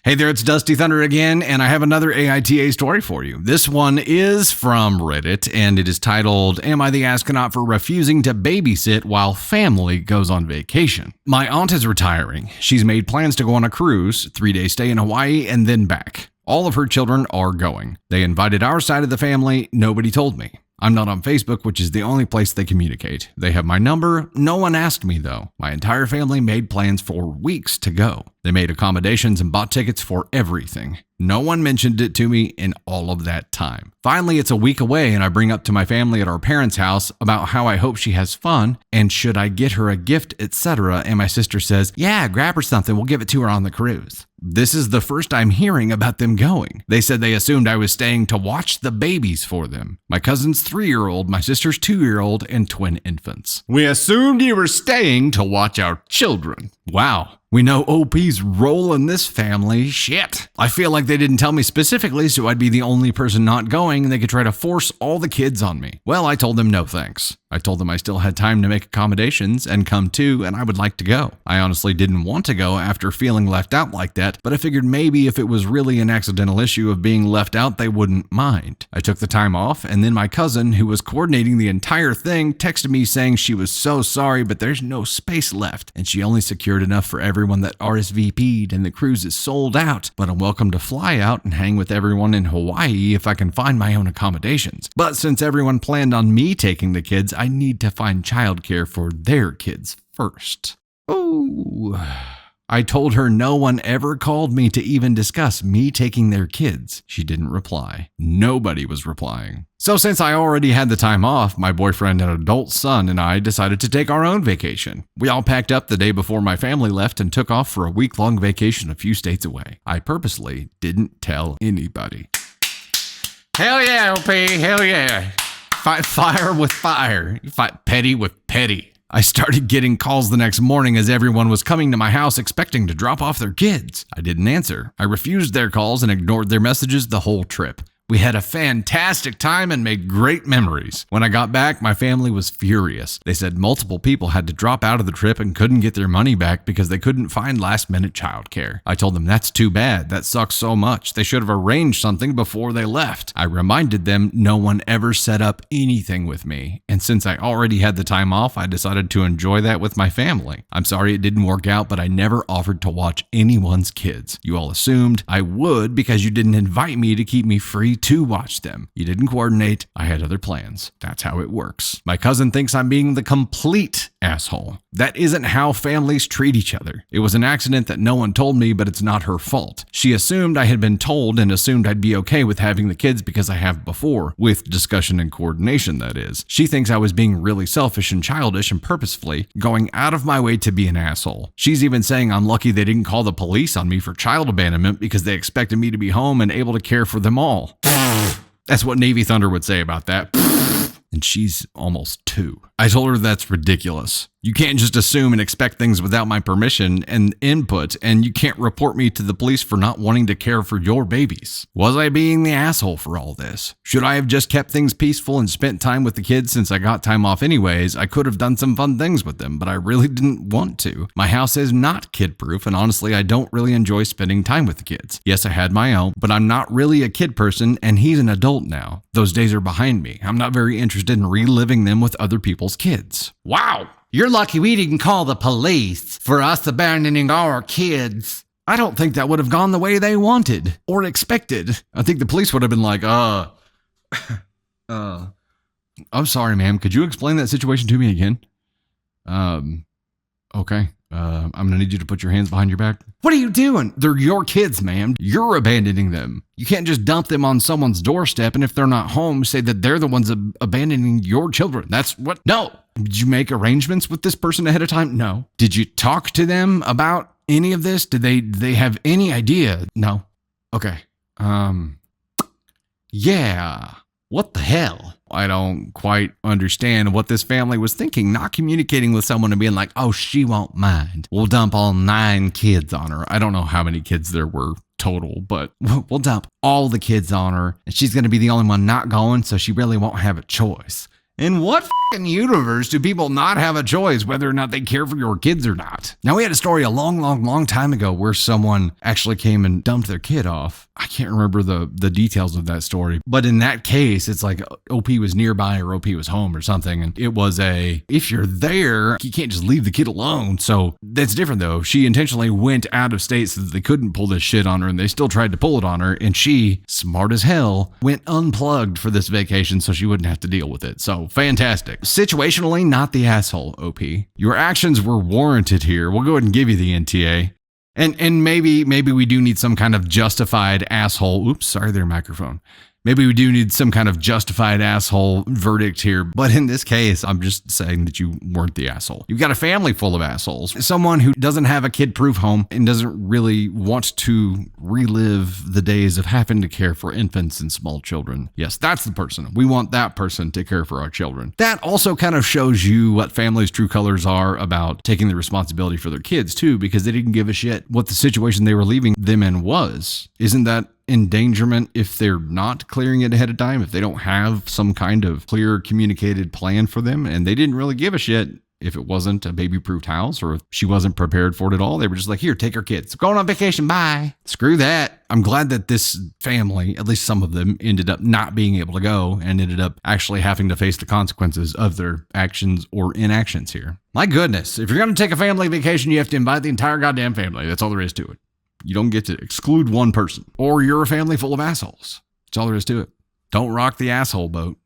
Hey there, it's Dusty Thunder again, and I have another AITA story for you. This one is from Reddit, and it is titled, Am I the Astronaut for Refusing to Babysit While Family Goes on Vacation? My aunt is retiring. She's made plans to go on a cruise, 3-day stay in Hawaii, and then back. All of her children are going. They invited our side of the family. Nobody told me. I'm not on Facebook, which is the only place they communicate. They have my number. No one asked me, though. My entire family made plans for weeks to go. They made accommodations and bought tickets for everything. No one mentioned it to me in all of that time. Finally, it's a week away, and I bring up to my family at our parents' house about how I hope she has fun and should I get her a gift, etc. And my sister says, yeah, grab her something. We'll give it to her on the cruise. This is the first I'm hearing about them going. They said they assumed I was staying to watch the babies for them. My cousin's 3-year-old, my sister's 2-year-old, and twin infants. We assumed you were staying to watch our children. Wow. We know OP's role in this family. Shit. I feel like they didn't tell me specifically, so I'd be the only person not going and they could try to force all the kids on me. Well, I told them no thanks. I told them I still had time to make accommodations and come too, and I would like to go. I honestly didn't want to go after feeling left out like that, but I figured maybe if it was really an accidental issue of being left out, they wouldn't mind. I took the time off, and then my cousin, who was coordinating the entire thing, texted me saying she was so sorry, but there's no space left, and she only secured enough for everyone that RSVP'd, and the cruise is sold out, but I'm welcome to fly out and hang with everyone in Hawaii if I can find my own accommodations. But since everyone planned on me taking the kids, I need to find childcare for their kids first. Ooh. I told her no one ever called me to even discuss me taking their kids. She didn't reply. Nobody was replying. So since I already had the time off, my boyfriend and adult son and I decided to take our own vacation. We all packed up the day before my family left and took off for a week-long vacation a few states away. I purposely didn't tell anybody. Hell yeah, OP, hell yeah. Fight fire with fire. You fight petty with petty. I started getting calls the next morning as everyone was coming to my house expecting to drop off their kids. I didn't answer. I refused their calls and ignored their messages the whole trip. We had a fantastic time and made great memories. When I got back, my family was furious. They said multiple people had to drop out of the trip and couldn't get their money back because they couldn't find last-minute childcare. I told them that's too bad. That sucks so much. They should have arranged something before they left. I reminded them no one ever set up anything with me. And since I already had the time off, I decided to enjoy that with my family. I'm sorry it didn't work out, but I never offered to watch anyone's kids. You all assumed I would because you didn't invite me to keep me free to watch them. You didn't coordinate. I had other plans. That's how it works. My cousin thinks I'm being the complete asshole. That isn't how families treat each other. It was an accident that no one told me, but it's not her fault. She assumed I had been told and assumed I'd be okay with having the kids because I have before, with discussion and coordination, that is. She thinks I was being really selfish and childish and purposefully going out of my way to be an asshole. She's even saying I'm lucky they didn't call the police on me for child abandonment because they expected me to be home and able to care for them all. That's what Navy Thunder would say about that. And she's almost 2. I told her that's ridiculous. You can't just assume and expect things without my permission and input, and you can't report me to the police for not wanting to care for your babies. Was I being the asshole for all this? Should I have just kept things peaceful and spent time with the kids since I got time off anyways? I could have done some fun things with them, but I really didn't want to. My house is not kid-proof, and honestly, I don't really enjoy spending time with the kids. Yes, I had my own, but I'm not really a kid person, and he's an adult now. Those days are behind me. I'm not very interested in reliving them with other people's kids. Wow! You're lucky we didn't call the police for us abandoning our kids. I don't think that would have gone the way they wanted or expected. I think the police would have been like, I'm sorry, ma'am. Could you explain that situation to me again? Okay. I'm going to need you to put your hands behind your back. What are you doing? They're your kids, ma'am. You're abandoning them. You can't just dump them on someone's doorstep and if they're not home, say that they're the ones abandoning your children. That's what? No. Did you make arrangements with this person ahead of time? No. Did you talk to them about any of this? Did they have any idea? No. Okay. Yeah. What the hell? I don't quite understand what this family was thinking, not communicating with someone and being like, oh, she won't mind. We'll dump all 9 kids on her. I don't know how many kids there were total, but we'll dump all the kids on her and she's going to be the only one not going, so she really won't have a choice. In what fucking universe do people not have a choice whether or not they care for your kids or not? Now, we had a story a long time ago where someone actually came and dumped their kid off. I can't remember the details of that story, but in that case, it's like OP was nearby or OP was home or something. And it was if you're there, you can't just leave the kid alone. So that's different though. She intentionally went out of state so that they couldn't pull this shit on her, and they still tried to pull it on her. And she, smart as hell, went unplugged for this vacation so she wouldn't have to deal with it. So fantastic. Situationally, not the asshole, OP. Your actions were warranted here. We'll go ahead and give you the NTA. And maybe we do need some kind of justified asshole. Oops, sorry there, microphone. Maybe we do need some kind of justified asshole verdict here. But in this case, I'm just saying that you weren't the asshole. You've got a family full of assholes. Someone who doesn't have a kid-proof home and doesn't really want to relive the days of having to care for infants and small children. Yes, that's the person. We want that person to care for our children. That also kind of shows you what families' true colors are about taking the responsibility for their kids too, because they didn't give a shit what the situation they were leaving them in was. Isn't that endangerment if they're not clearing it ahead of time, if they don't have some kind of clear communicated plan for them, and they didn't really give a shit if it wasn't a baby-proofed house or if she wasn't prepared for it at all? They were just like, here, take our kids. Going on vacation, bye. Screw that. I'm glad that this family, at least some of them, ended up not being able to go and ended up actually having to face the consequences of their actions or inactions here. My goodness, if you're going to take a family vacation, you have to invite the entire goddamn family. That's all there is to it. You don't get to exclude one person, or you're a family full of assholes. That's all there is to it. Don't rock the asshole boat.